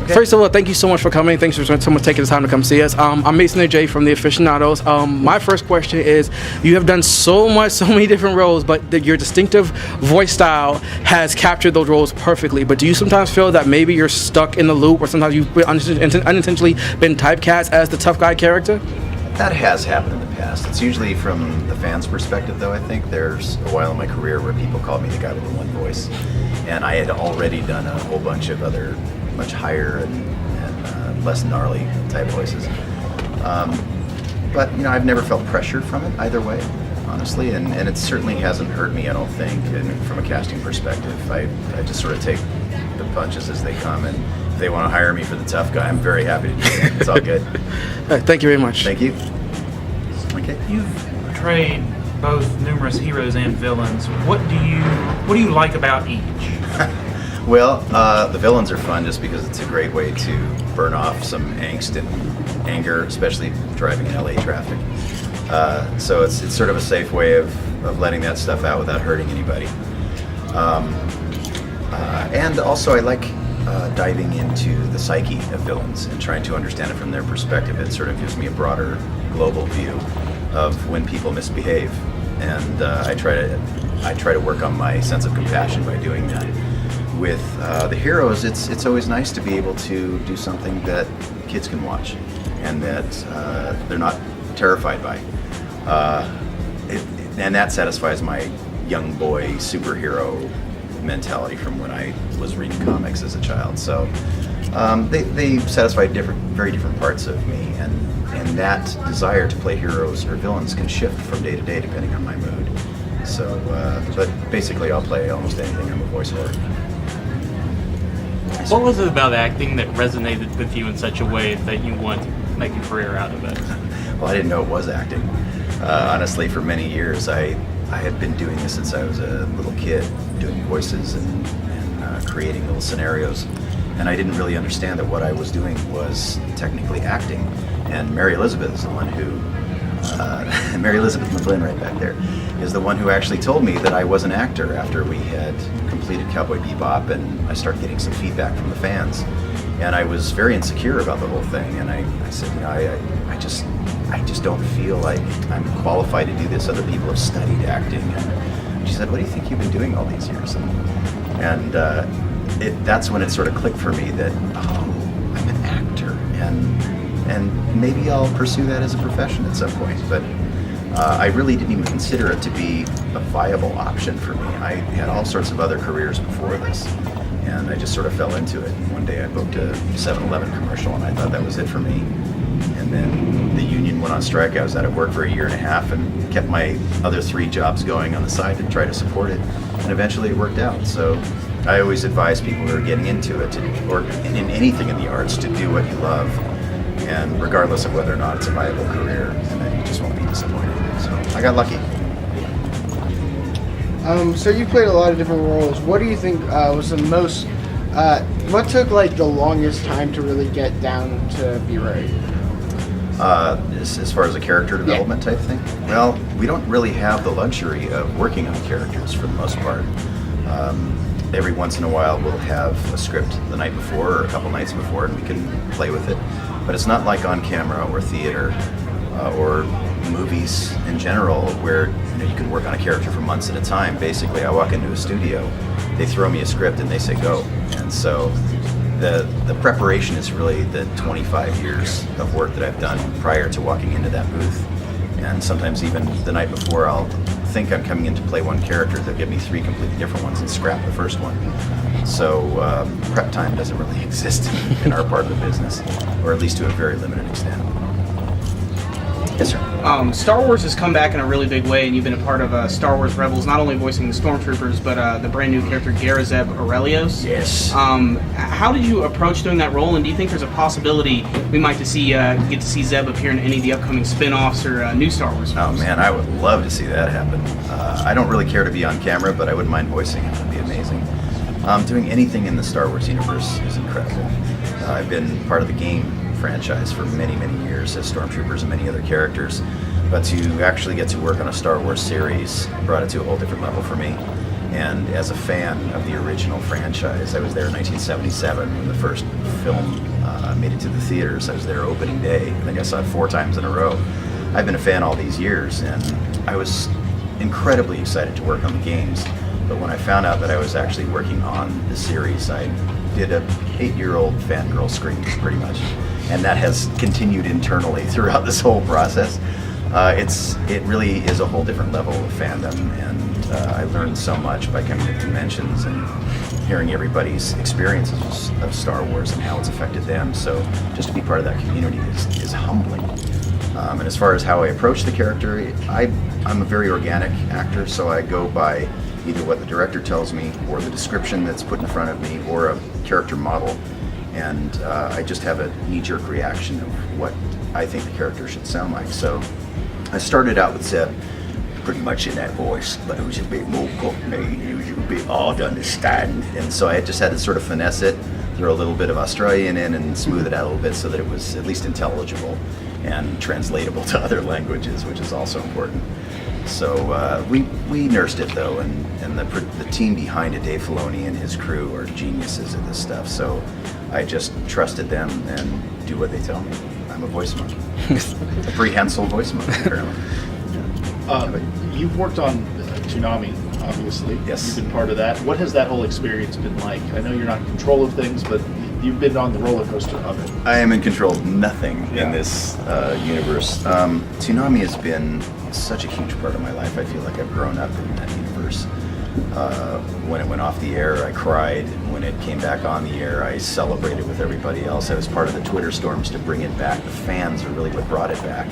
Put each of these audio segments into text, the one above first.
First of all, thank you so much for coming. Thanks for so much taking the time to come see us. I'm Mason AJ from the Aficionados. My first question is, you have done so many different roles, but your distinctive voice style has captured those roles perfectly. But do you sometimes feel that maybe you're stuck in the loop, or sometimes you've unintentionally been typecast as the tough guy character? That has happened in the past. It's usually from the fans' perspective, though. I think there's a while in my career where people called me the guy with the one voice, and I had already done a whole bunch of other much higher and less gnarly type voices. But I've never felt pressure from it either way, honestly, and it certainly hasn't hurt me, I don't think. And from a casting perspective, I just sort of take the punches as they come, and if they want to hire me for the tough guy, I'm very happy to do that. It's all good. Thank you very much. Thank you. Okay. You've portrayed both numerous heroes and villains. What do you like about each? Well, the villains are fun just because it's a great way to burn off some angst and anger, especially driving in LA traffic. So it's sort of a safe way of letting that stuff out without hurting anybody. And also I like diving into the psyche of villains and trying to understand it from their perspective. It sort of gives me a broader global view of when people misbehave, and I try to work on my sense of compassion by doing that. With the heroes, it's always nice to be able to do something that kids can watch and that they're not terrified by, and that satisfies my young boy superhero mentality from when I was reading comics as a child. So they satisfy very different parts of me, and that desire to play heroes or villains can shift from day to day depending on my mood. So, but basically I'll play almost anything. I'm a voiceover. What was it about acting that resonated with you in such a way that you want to make a career out of it? Well, I didn't know it was acting. Honestly, for many years, I had been doing this since I was a little kid, doing voices and creating little scenarios. And I didn't really understand that what I was doing was technically acting. And Mary Elizabeth is the one who, Mary Elizabeth McGlynn right back there, is the one who actually told me that I was an actor after we had completed Cowboy Bebop, and I started getting some feedback from the fans. And I was very insecure about the whole thing, and I said, I just don't feel like I'm qualified to do this. Other people have studied acting. And she said, what do you think you've been doing all these years? And that's when it sort of clicked for me that, oh, I'm an actor, and maybe I'll pursue that as a profession at some point. But I really didn't even consider it to be a viable option for me. I had all sorts of other careers before this, and I just sort of fell into it. One day I booked a 7-Eleven commercial, and I thought that was it for me. And then the union went on strike. I was out of work for a year and a half and kept my other 3 jobs going on the side to try to support it, and eventually it worked out. So I always advise people who are getting into it, or in anything in the arts, to do what you love, and regardless of whether or not it's a viable career, and then you just won't be disappointed. So I got lucky. So you played a lot of different roles. What do you think was the most, what took like the longest time to really get down to be right? As far as a character development type thing? Well, we don't really have the luxury of working on characters for the most part. Every once in a while we'll have a script the night before or a couple nights before, and we can play with it. But it's not like on camera or theater or movies in general, where you can work on a character for months at a time. Basically, I walk into a studio, they throw me a script and they say go. And so the preparation is really the 25 years of work that I've done prior to walking into that booth. And sometimes even the night before, I'll think I'm coming in to play one character, they'll give me 3 completely different ones and scrap the first one. So prep time doesn't really exist in our part of the business, or at least to a very limited extent. Yes, sir. Star Wars has come back in a really big way, and you've been a part of Star Wars Rebels, not only voicing the Stormtroopers, but the brand new character Garazeb Aurelios. Yes. How did you approach doing that role, and do you think there's a possibility we might get to see Zeb appear in any of the upcoming spin-offs or new Star Wars films? Oh man, I would love to see that happen. I don't really care to be on camera, but I wouldn't mind voicing it. It'd be amazing. Doing anything in the Star Wars universe is incredible. I've been part of the game franchise for many, many years as Stormtroopers and many other characters, but to actually get to work on a Star Wars series brought it to a whole different level for me. And as a fan of the original franchise, I was there in 1977 when the first film made it to the theaters. I was there opening day. I think I saw it 4 times in a row. I've been a fan all these years, and I was incredibly excited to work on the games. But when I found out that I was actually working on the series, I did a 8-year-old fangirl scream, pretty much. And that has continued internally throughout this whole process. It really is a whole different level of fandom, and I learned so much by coming to conventions and hearing everybody's experiences of Star Wars and how it's affected them. So just to be part of that community is humbling. And as far as how I approach the character, I'm a very organic actor, so I go by either what the director tells me or the description that's put in front of me or a character model, and I just have a knee-jerk reaction of what I think the character should sound like. So I started out with Zeb pretty much in that voice, but it was a bit more cockney, it was a bit hard to understand, and so I just had to sort of finesse it, throw a little bit of Australian in and smooth it out a little bit so that it was at least intelligible and translatable to other languages, which is also important. So we nursed it though, and the team behind it, Dave Filoni and his crew, are geniuses at this stuff. So I just trusted them and do what they tell me. I'm a voice monkey, a prehensile voice monkey, apparently. You've worked on Toonami, obviously. Yes. You've been part of that. What has that whole experience been like? I know you're not in control of things, but you've been on the roller coaster of it. I am in control of nothing in this universe. Toonami has been such a huge part of my life. I feel like I've grown up in that universe. When it went off the air, I cried. When it came back on the air, I celebrated with everybody else. I was part of the Twitter storms to bring it back. The fans are really what brought it back.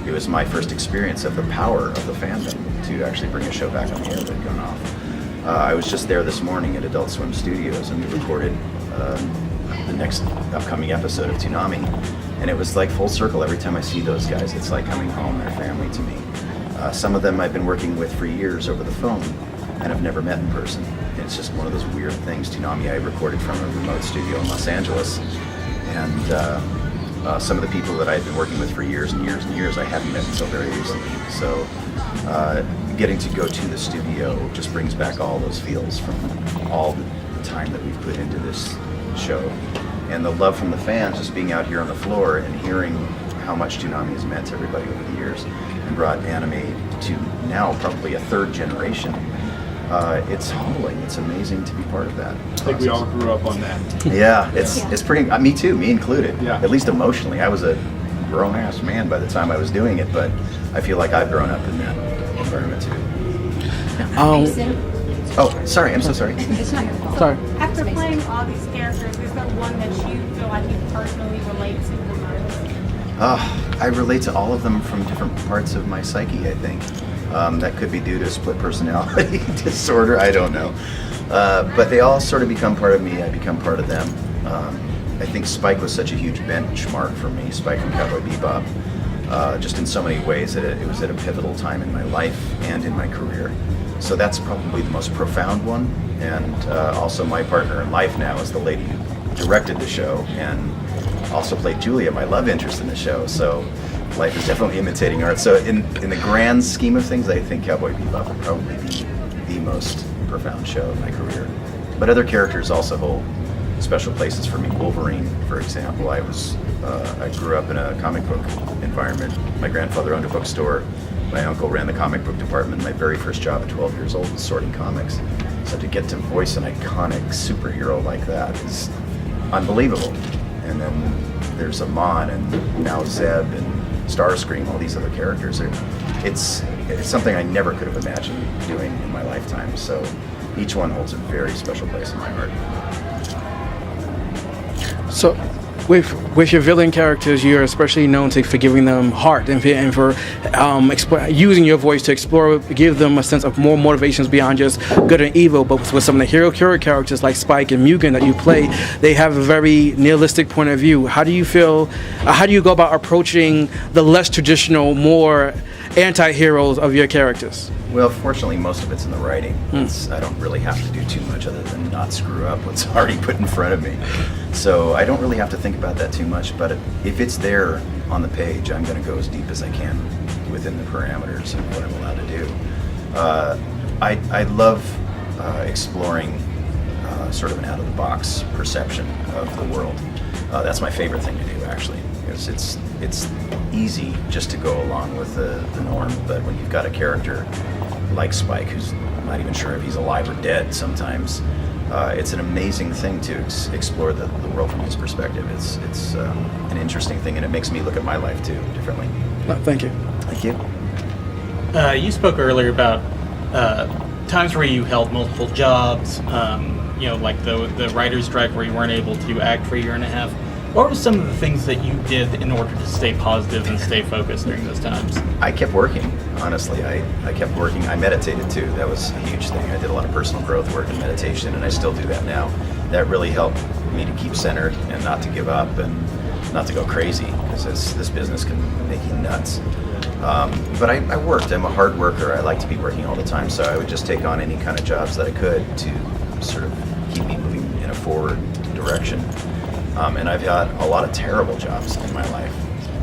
It was my first experience of the power of the fandom to actually bring a show back on the air that had gone off. I was just there this morning at Adult Swim Studios, and we recorded the next upcoming episode of Toonami, and it was like full circle. Every time I see those guys, it's like coming home. They're family to me. Some of them I've been working with for years over the phone and I've never met in person. It's just one of those weird things. Toonami I recorded from a remote studio in Los Angeles, and some of the people that I've been working with for years and years and years I haven't met until very recently. So getting to go to the studio just brings back all those feels from all the time that we've put into this show, and the love from the fans, just being out here on the floor and hearing how much Toonami has meant to everybody over the years and brought anime to now probably a 3rd generation. It's humbling. It's amazing to be part of that. I think we all grew up on that. Yeah, it's pretty. Me too, me included. Yeah. At least emotionally, I was a grown-ass man by the time I was doing it, but I feel like I've grown up in that environment too. Oh, sorry. I'm so sorry. It's not your fault. Sorry. After playing all these characters, is there one that you feel like you personally relate to the most? I relate to all of them from different parts of my psyche, I think. That could be due to split personality disorder, I don't know. But they all sort of become part of me, I become part of them. I think Spike was such a huge benchmark for me, Spike from Cowboy Bebop, just in so many ways that it was at a pivotal time in my life and in my career. So that's probably the most profound one, and also my partner in life now is the lady who directed the show and also played Julia, my love interest in the show. So life is definitely imitating art. So in the grand scheme of things, I think Cowboy Bebop would probably be the most profound show of my career. But other characters also hold special places for me. Wolverine, for example. I grew up in a comic book environment. My grandfather owned a bookstore. My uncle ran the comic book department. My very first job at 12 years old was sorting comics. So to get to voice an iconic superhero like that is unbelievable. And then there's Amon and now Zeb and Starscream, all these other characters. It's something I never could have imagined doing in my lifetime. So each one holds a very special place in my heart. So, with your villain characters, you're especially known for giving them heart and for using your voice to explore, give them a sense of more motivations beyond just good and evil. But with some of the hero characters like Spike and Mugen that you play, they have a very nihilistic point of view. How do you feel? How do you go about approaching the less traditional, more anti-heroes of your characters? Well, fortunately, most of it's in the writing. I don't really have to do too much other than not screw up what's already put in front of me. So I don't really have to think about that too much, but if it's there on the page, I'm going to go as deep as I can within the parameters of what I'm allowed to do. I love exploring sort of an out-of-the-box perception of the world. That's my favorite thing to do, actually, because it's easy just to go along with the norm, but when you've got a character like Spike, who's not even sure if he's alive or dead sometimes, it's an amazing thing to explore the world from his perspective. It's an interesting thing, and it makes me look at my life, too, differently. Thank you. Thank you. You spoke earlier about times where you held multiple jobs, like the writer's strike where you weren't able to act for a year and a half. What were some of the things that you did in order to stay positive and stay focused during those times? I kept working, honestly. I kept working. I meditated, too. That was a huge thing. I did a lot of personal growth work and meditation, and I still do that now. That really helped me to keep centered and not to give up and not to go crazy, because this business can make you nuts. But I worked. I'm a hard worker. I like to be working all the time, so I would just take on any kind of jobs that I could to sort of keep me moving in a forward direction. And I've had a lot of terrible jobs in my life,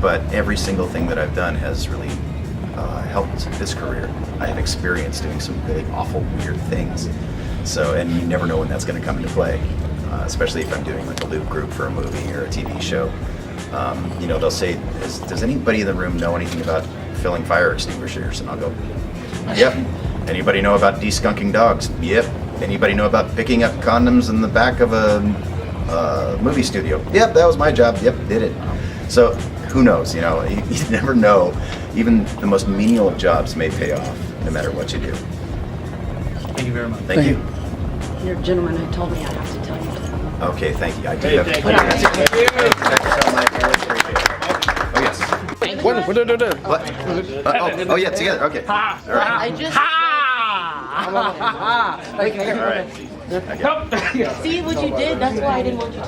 but every single thing that I've done has really helped this career. I have experience doing some really awful, weird things. So, and you never know when that's going to come into play, especially if I'm doing like a loop group for a movie or a TV show. They'll say, does anybody in the room know anything about filling fire extinguishers? And I'll go, yep. Anybody know about deskunking dogs? Yep. Anybody know about picking up condoms in the back of a movie studio? Yep, that was my job. Yep, did it. So who knows? You never know. Even the most menial of jobs may pay off, no matter what you do. Thank you very much. Thank you. Your gentleman had told me I have to tell you. Okay, thank you. I do Hey, have thank plenty you. of Thank you so much. I really appreciate it. Oh, yes. What? Oh, yeah, together. Okay. All right. I just. All right. See what you did? That's why I didn't want you to.